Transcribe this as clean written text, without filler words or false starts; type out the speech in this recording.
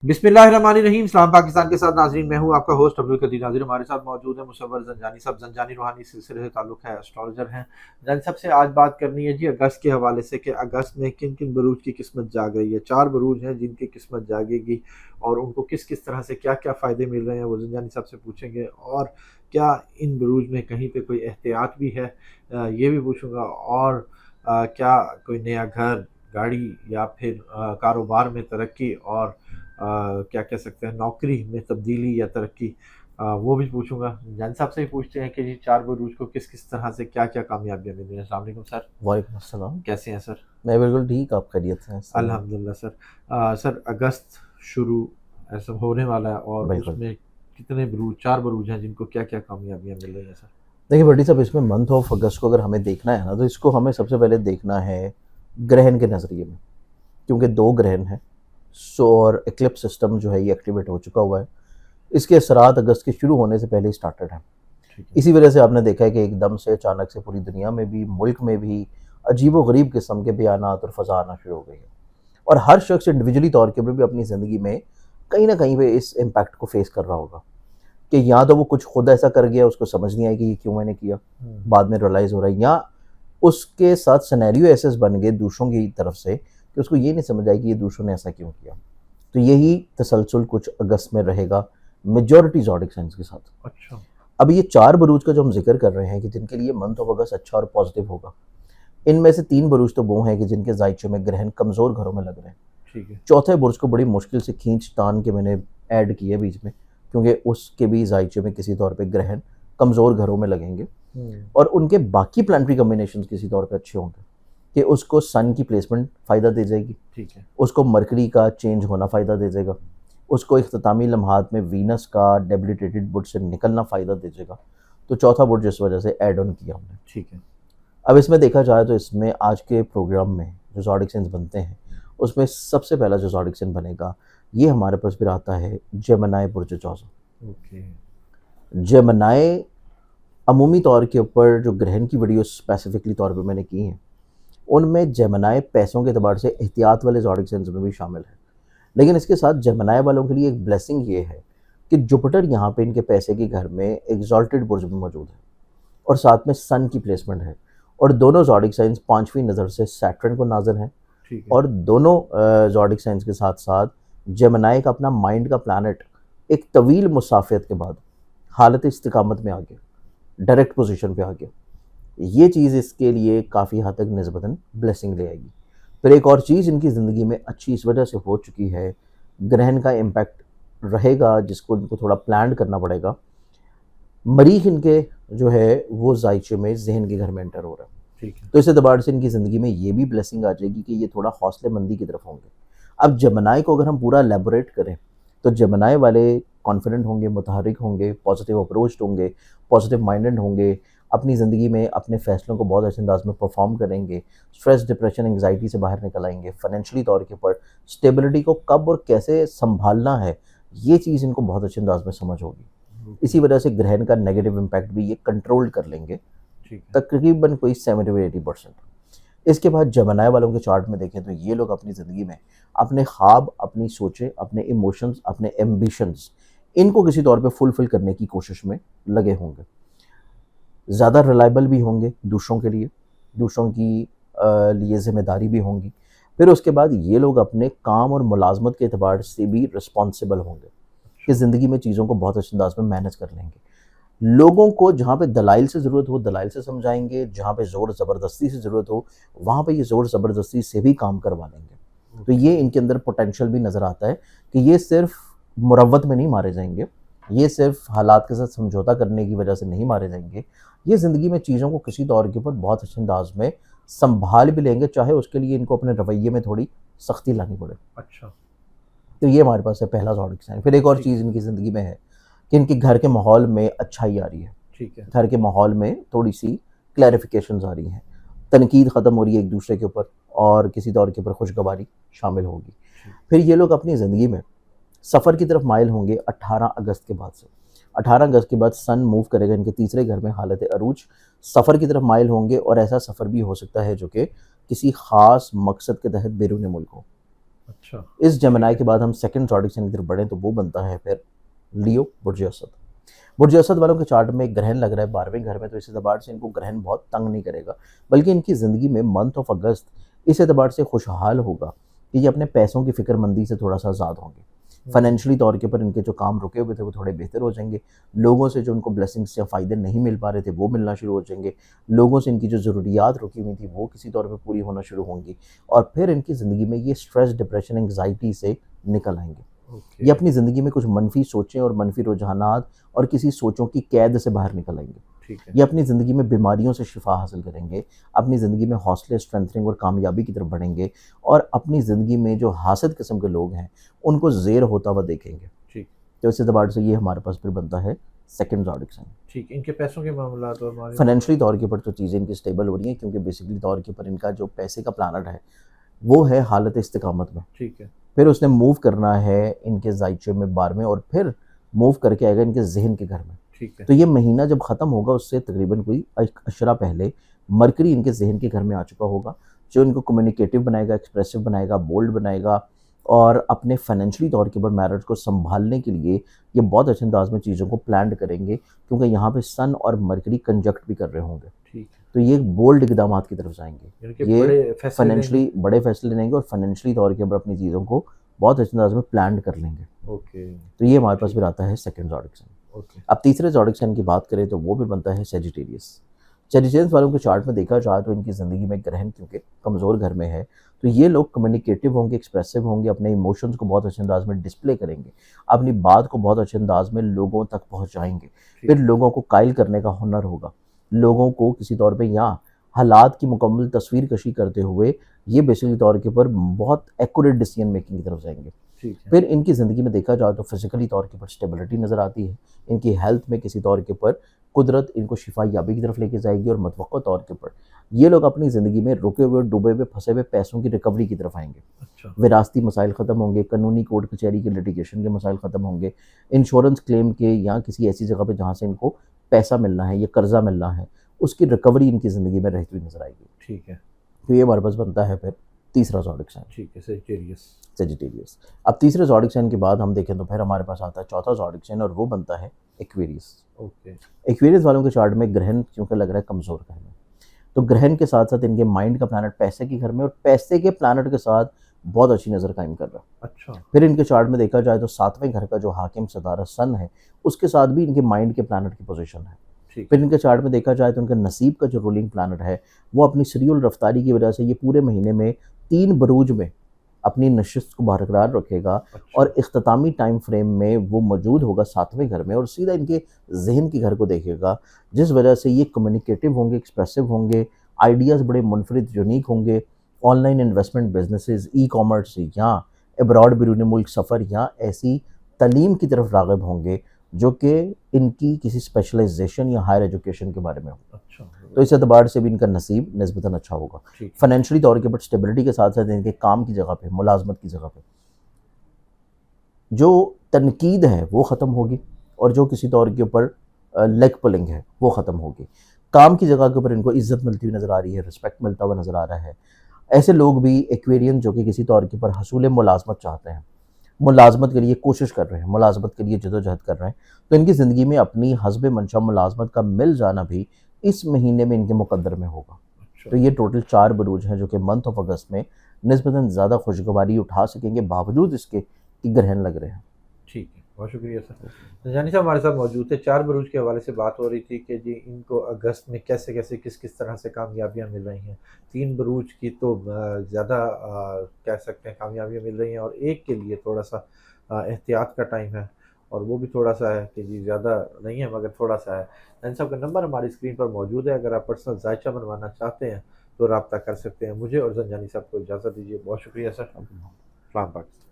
बिस्मिल्लाहिर्रहमानिर्रहीम। इस्लाम पाकिस्तान के साथ नाजरीन, मैं हूं आपका होस्ट अब्दुल कदीर नाजिर। हमारे साथ मौजूद है मुसव्वर जंजानी साहब। जंजानी रूहानी सिलसिले से ताल्लुक़ है, एस्ट्रोलॉजर हैं। जंजानी साहब से आज बात करनी है जी अगस्त के हवाले से कि अगस्त में किन किन बरूज की किस्मत जाग रही है। 4 बरूज हैं जिनकी किस्मत जागेगी और उनको किस किस तरह से क्या क्या फ़ायदे मिल रहे हैं वो जंजानी साहब से पूछेंगे। और क्या इन बरूज में कहीं पर कोई एहतियात भी है, ये भी पूछूँगा। और क्या कोई नया घर, गाड़ी या फिर कारोबार में तरक्की और क्या कह सकते हैं नौकरी में तब्दीली या तरक्की, वो भी पूछूंगा। जान साहब से ही पूछते हैं कि जी 4 बुरूज को किस किस तरह से क्या क्या कामयाबियाँ मिली हैं। अस्सलाम वालेकुम सर। वालेकुम अस्सलाम। कैसे हैं सर? मैं बिल्कुल ठीक, आप खैरियत से हैं? सलाम। अल्हम्दुलिल्लाह सर। सर अगस्त शुरू ऐसा होने वाला है और बिल्कुल। उसमें कितने बुरूज, 4 बुरूज हैं जिनको क्या क्या कामयाबियाँ मिल रही हैं सर? देखिए भट्टी साहब, इसमें मंथ ऑफ अगस्त को अगर हमें देखना है ना, तो इसको हमें सबसे पहले देखना है ग्रहण के नज़रिए में, क्योंकि 2 ग्रहण हैं। और एक्लिप्स सिस्टम जो है ये एक्टिवेट हो चुका हुआ है। इसके असरात अगस्त के शुरू होने से पहले ही स्टार्टेड हैं। ठीक है। इसी वजह से आपने देखा है कि एकदम से अचानक से पूरी दुनिया में भी, मुल्क में भी अजीब-ओ-गरीब किस्म के बयानात और फ़ज़ा आना शुरू हो गई है। और हर शख्स इंडिविजुअली तौर के ऊपर भी अपनी ज़िंदगी में कहीं न कहीं पे इस इम्पैक्ट को फ़ेस कर रहा होगा कि या तो वो कुछ खुद ऐसा कर गया, उसको समझ नहीं आई कि ये क्यों मैंने किया, बाद में रियलाइज़ हो रहा है, या उसके साथ सिनेरियो ऐसे बन गए दूसरों की तरफ से कि उसको ये नहीं समझ आई कि ये दूसरों ने ऐसा क्यों किया। तो यही तसलसल कुछ अगस्त में रहेगा मेजॉरिटी ज़ोडिक साइंस के साथ। अच्छा। अब ये 4 बुरूज का जो हम ज़िक्र कर रहे हैं कि जिनके लिए मंथ ऑफ अगस्त अच्छा और पॉजिटिव होगा, इनमें से 3 बुरूज तो वो हैं कि जिनके ज़ायचे में ग्रहण कमज़ोर घरों में लग रहे हैं। ठीक है। चौथे बुर्ज को बड़ी मुश्किल से खींच-तान के मैंने ऐड किया बीच में, क्योंकि उसके भी ज़ायचे में किसी तौर पे ग्रहण कमज़ोर घरों में लगेंगे और उनके बाकी प्लानेटरी कॉम्बिनेशंस किसी तौर पे अच्छे होंगे कि उसको सन की प्लेसमेंट फ़ायदा दे जाएगी, ठीक है। उसको मरकरी का चेंज होना फ़ायदा दे देगा, उसको इख्तितामी लम्हात में वीनस का डेबिलिटेटेड बुर्ज से निकलना फ़ायदा दे देगा। तो चौथा बुर्ज इस वजह से ऐड ऑन किया हमने। ठीक है। अब इसमें देखा जाए तो इसमें आज के प्रोग्राम में जो ज़ोडिक साइंस बनते हैं, उसमें सबसे पहला जो ज़ोडिक साइन बनेगा, ये हमारे पास फिर आता है जेमिनी बुर्ज जौज़ा। ओके। जेमिनी अमूमी तौर के ऊपर जो ग्रहण की वीडियो स्पेसिफिकली तौर पे मैंने की हैं, उनमें जेमिनी पैसों के एतबार से एहतियात वाले ज़ोडिक साइंस में भी शामिल है। लेकिन इसके साथ जेमिनी वालों के लिए एक ब्लेसिंग ये है कि जुपिटर यहाँ पे इनके पैसे के घर में एक्सॉल्टेड बुर्ज में मौजूद है और साथ में सन की प्लेसमेंट है। और दोनों ज़ोडिक साइंस 5वीं नज़र से सैटर्न को नाज़िर हैं। ठीक है। और दोनों ज़ोडिक साइंस के साथ साथ जेमिनी का अपना माइंड का प्लैनेट एक तवील मुसाफ़ियत के बाद हालत इस्तिकामत में आ गया, डायरेक्ट पोजीशन पे आ गया। ये चीज़ इसके लिए काफ़ी हद तक निस्बतन ब्लेसिंग ले आएगी। फिर एक और चीज़ इनकी ज़िंदगी में अच्छी इस वजह से हो चुकी है, ग्रहण का इम्पैक्ट रहेगा जिसको इनको थोड़ा प्लान करना पड़ेगा। मरीख इनके जो है वो ज़ायचे में ज़हन के घर में एंटर हो रहा है। ठीक है। तो इस एतबार से इनकी ज़िंदगी में ये भी ब्लेसिंग आ जाएगी कि ये थोड़ा हौसलेमंदी की तरफ होंगे। अब जेमिनी को अगर हम पूरा एलैबोरेट करें, तो जेमिनी वाले कॉन्फिडेंट होंगे, मुतहर्रिक होंगे, पॉजिटिव अप्रोच्ड होंगे, पॉजिटिव माइंडेड होंगे, अपनी ज़िंदगी में अपने फ़ैसलों को बहुत अच्छे अंदाज में परफॉर्म करेंगे, स्ट्रेस, डिप्रेशन, एंग्जाइटी से बाहर निकल आएंगे, फाइनेंशियली तौर के ऊपर स्टेबिलिटी को कब और कैसे संभालना है, ये चीज़ इनको बहुत अच्छे अंदाज में समझ होगी। ओके। इसी वजह से ग्रहण का नेगेटिव इम्पैक्ट भी ये कंट्रोल कर लेंगे, ठीक है। तकरीबन कोई 70-80%। इसके बाद जेमिनी वालों के चार्ट में देखें तो ये लोग अपनी ज़िंदगी में अपने ख्वाब, अपनी सोचें, अपने इमोशंस, अपने एम्बिशंस, इनको किसी तौर पे फुलफिल करने की कोशिश में लगे होंगे। ज़्यादा रिलायबल भी होंगे दूसरों के लिए, दूसरों की लिए ज़िम्मेदारी भी होंगी। फिर उसके बाद ये लोग अपने काम और मुलाज़मत के एतबार से भी रिस्पॉन्सिबल होंगे कि अच्छा। ज़िंदगी में चीज़ों को बहुत अच्छे अंदाज में मैनेज कर लेंगे। लोगों को जहाँ पे दलाइल से ज़रूरत हो दलाइल से समझाएंगे, जहाँ पे ज़ोर ज़बरदस्ती से ज़रूरत हो वहाँ पे ये ज़ोर ज़बरदस्ती से भी काम करवा लेंगे। तो ओके। ये इनके अंदर पोटेंशियल भी नज़र आता है कि ये सिर्फ मुरव्वत में नहीं मारे जाएंगे, ये सिर्फ हालात के साथ समझौता करने की वजह से नहीं मारे जाएंगे, ये ज़िंदगी में चीज़ों को किसी तौर के ऊपर बहुत अच्छे अंदाज में संभाल भी लेंगे, चाहे उसके लिए इनको अपने रवैये में थोड़ी सख्ती लानी पड़े। अच्छा। तो ये हमारे पास है पहला ज़ोडिक साइन। फिर एक और ठीक। चीज़ इनकी ज़िंदगी में है कि इनके घर के माहौल में अच्छाई आ रही है। ठीक है। घर के माहौल में थोड़ी-सी क्लैरिफ़िकेशंस आ रही हैं, तनकीद ख़त्म हो रही है एक दूसरे के ऊपर और किसी तौर के ऊपर खुशगवारी शामिल होगी। ठीक। फिर ये लोग अपनी ज़िंदगी में सफ़र की तरफ माइल होंगे 18 अगस्त के बाद से। 18 अगस्त के बाद सन मूव करेगा इनके तीसरे घर में हालत अरूज, सफ़र की तरफ माइल होंगे और ऐसा सफ़र भी हो सकता है जो कि किसी ख़ास मकसद के तहत बैरून मुल्क हो। अच्छा। इस ठीक जमनाई है। के बाद हम सेकंड ज़ोडिक साइन की तरफ बढ़ें तो वो बनता है फिर लियो, बुर्ज असद। बुर्ज असद वालों के चार्ट में एक ग्रहण लग रहा है 12वें घर में, तो इस एतबार से इनको ग्रहण बहुत तंग नहीं करेगा, बल्कि इनकी ज़िंदगी में मंथ ऑफ अगस्त इस एतबार से खुशहाल होगा कि ये अपने पैसों की फ़िक्रमंदी से थोड़ा सा आज़ाद होंगे। हम्म। फाइनेंशियली तौर के ऊपर इनके जो काम रुके हुए थे वो थोड़े बेहतर हो जाएंगे। लोगों से जो उनको ब्लेसिंग्स या फ़ायदे नहीं मिल पा रहे थे वो मिलना शुरू हो जाएंगे। लोगों से इनकी जो ज़रूरियात रुकी हुई थी वो किसी तौर पे पूरी होना शुरू होंगी, और फिर इनकी ज़िंदगी में ये स्ट्रेस, डिप्रेशन, एंग्जाइटी से निकल आएंगे। ये ओके। अपनी ज़िंदगी में कुछ मनफी सोचें और मनफी रुझानात और किसी सोचों की कैद से बाहर निकल आएंगे। ठीक है। ये अपनी ज़िंदगी में बीमारियों से शिफा हासिल करेंगे, अपनी ज़िंदगी में हौसले, स्ट्रेंथनिंग और कामयाबी की तरफ बढ़ेंगे, और अपनी ज़िंदगी में जो हासिद किस्म के लोग हैं उनको ज़ेर होता हुआ देखेंगे। ठीक। तो इस एतबार से ये हमारे पास फिर बनता है सेकंड ज़ोडिक साइन। ठीक, इनके पैसों के मामलात और माली मामला। फाइनेंशियली तौर के ऊपर तो चीज़ें इनकी स्टेबल हो रही हैं, क्योंकि बेसिकली तौर के ऊपर इनका जो पैसे का प्लानट है वो है हालत इस्तिकामत में। ठीक है। फिर उसने मूव करना है इनके ज़ाइचे में 12वें, और फिर मूव करके आएगा इनके ज़हन के घर में। ठीक है। तो ये महीना जब ख़त्म होगा उससे तकरीबन कोई अशरा पहले मरकरी इनके ज़हन के घर में आ चुका होगा, जो इनको कम्युनिकेटिव बनाएगा, एक्सप्रेसिव बनाएगा, बोल्ड बनाएगा, और अपने फाइनेंशियली तौर के ऊपर मैरिज को सँभालने के लिए ये बहुत अच्छे अंदाज़ में चीज़ों को प्लान करेंगे, क्योंकि यहाँ पे सन और मरकरी कंजक्ट भी कर रहे होंगे। ठीक है। तो ये बोल्ड इक़दामात की तरफ जाएँगे। इनके ये बड़े फैसले लेंगे। फाइनेंशियली बड़े फ़ैसले लेंगे और फाइनेंशियली तौर के ऊपर अपनी चीज़ों को बहुत अच्छे अंदाज़ में प्लान कर लेंगे। ओके। तो ये हमारे पास ठीक। फिर आता है सेकंड ज़ोडिक साइन। ओके। अब तीसरे ज़ोडिक साइन की बात करें तो वो भी बनता है सजिटेरियस। सजिटेरियस वालों के चार्ट में देखा जाए तो इनकी ज़िंदगी में ग्रहण क्योंकि कमज़ोर घर में है, तो ये लोग कम्युनिकेटिव होंगे, एक्सप्रेसिव होंगे, अपने इमोशंस को बहुत अच्छे अंदाज में डिस्प्ले करेंगे, अपनी बात को बहुत अच्छे अंदाज में लोगों तक पहुँचाएँगे। ठीक। फिर लोगों को कायल करने का हुनर होगा। लोगों को किसी तौर पे या हालात की मुकम्मल तस्वीर कशी करते हुए ये बेसिकली तौर के ऊपर बहुत एक्यूरेट डिसीजन मेकिंग की तरफ जाएँगे। ठीक है। फिर इनकी ज़िंदगी में देखा जाए तो फिज़िकली तौर के ऊपर स्टेबिलिटी नज़र आती है। इनकी हेल्थ में किसी तौर के ऊपर कुदरत इनको शिफा याबी की तरफ लेके जाएगी, और मतवक़्क़ा तौर के ऊपर ये लोग अपनी ज़िंदगी में रुके हुए, डूबे हुए, फँसे हुए पैसों की रिकवरी की तरफ आएँगे। अच्छा। विरासती मसाइल ख़त्म होंगे, कानूनी कोर्ट कचहरी के लिटिगेशन के मसाइल ख़त्म होंगे, इंश्योरेंस क्लेम के या किसी ऐसी जगह पे जहाँ से इनको पैसा मिलना है या कर्ज़ा मिलना है, उसकी रिकवरी इनकी ज़िंदगी में रहती हुई नज़र आएगी। ठीक है। तो ये हमारे पास बनता है फिर तीसरा ज़ोडिक साइन, ठीक है। सेजिटेरियस। सेजिटेरियस। अब तीसरे ज़ोडिक साइन के बाद हम देखें तो फिर हमारे पास आता है चौथा ज़ोडिक साइन, और वो बनता है एक्वेरियस। ओके। एक्वेरियस वालों के चार्ट में ग्रहण क्योंकि लग रहा है कमज़ोर घर में, तो ग्रहण के साथ साथ इनके माइंड का प्लानट पैसे के घर में, और पैसे के प्लानट के साथ बहुत अच्छी नज़र कायम कर रहा है। अच्छा। फिर इनके चार्ट में देखा जाए तो 7वें घर का जो हाकिम सदारा सन है उसके साथ भी इनके माइंड के प्लानट की पोजीशन है। ठीक। फिर इनके चार्ट में देखा जाए तो उनके नसीब का जो रूलिंग प्लानट है वो अपनी सरीउल रफ्तारी की वजह से ये पूरे महीने में 3 बरूज में अपनी नशिस्त को बरकरार रखेगा, अच्छा। और इख्तितामी टाइम फ्रेम में वो मौजूद होगा 7वें घर में और सीधा इनके जहन के घर को देखेगा, जिस वजह से ये कम्युनिकेटिव होंगे, एक्सप्रेसिव होंगे, आइडियाज़ बड़े मुनफरिद यूनिक होंगे, online investment businesses, e commerce या अब्रॉड बैरून मुल्क सफ़र या ऐसी तालीम की तरफ राग़िब होंगे जो कि इनकी किसी स्पेशलाइजेशन या हायर एजुकेशन के बारे में हो। अच्छा। तो इस एतबार से भी इनका नसीब निस्बतन अच्छा होगा। ठीक। फाइनेंशियली तौर के ऊपर स्टेबिलिटी के साथ साथ इनके काम की जगह पे, मुलाजमत की जगह पे जो तनकीद है वो ख़त्म होगी, और जो किसी तौर के ऊपर लेग पुलिंग है वो ख़त्म होगी। काम की जगह के ऊपर इनको इज़्ज़त मिलती हुई नज़र आ रही है, रिस्पेक्ट मिलता हुआ नज़र आ रहा है। ऐसे लोग भी एक्वेरियन जो कि किसी तौर के ऊपर हसूल मुलाजमत चाहते हैं, मुलाजमत के लिए कोशिश कर रहे हैं, मुलाजमत के लिए जदोजहद कर रहे हैं, तो इनकी ज़िंदगी में अपनी हस्ब मंशा मुलाजमत का मिल जाना भी इस महीने में इनके मुकद्दर में होगा। अच्छा। तो ये टोटल 4 बरूज हैं जो कि मंथ ऑफ अगस्त में निस्बतन ज़्यादा खुशगवारी उठा सकेंगे, बावजूद इसके कि ग्रहण लग रहे हैं। ठीक है, बहुत शुक्रिया सर। जानी साहब हमारे साथ मौजूद थे। 4 बरूज के हवाले से बात हो रही थी कि जी इनको अगस्त में कैसे-कैसे, किस-किस तरह से कामयाबियाँ मिल रही हैं। 3 बरूज की तो ज़्यादा कह सकते हैं कामयाबियाँ मिल रही हैं, और एक के लिए थोड़ा-सा एहतियात का टाइम है, और वो भी थोड़ा-सा है कि जी ज़्यादा नहीं है मगर थोड़ा-सा है। जानी साहब का नंबर हमारी स्क्रीन पर मौजूद है, अगर आप पर्सनल जायचा बनवाना चाहते हैं तो राब्ता कर सकते हैं। मुझे और ज़नजानी साहब को इजाज़त दीजिए। बहुत शुक्रिया सर। सलाम पाकिस्तान।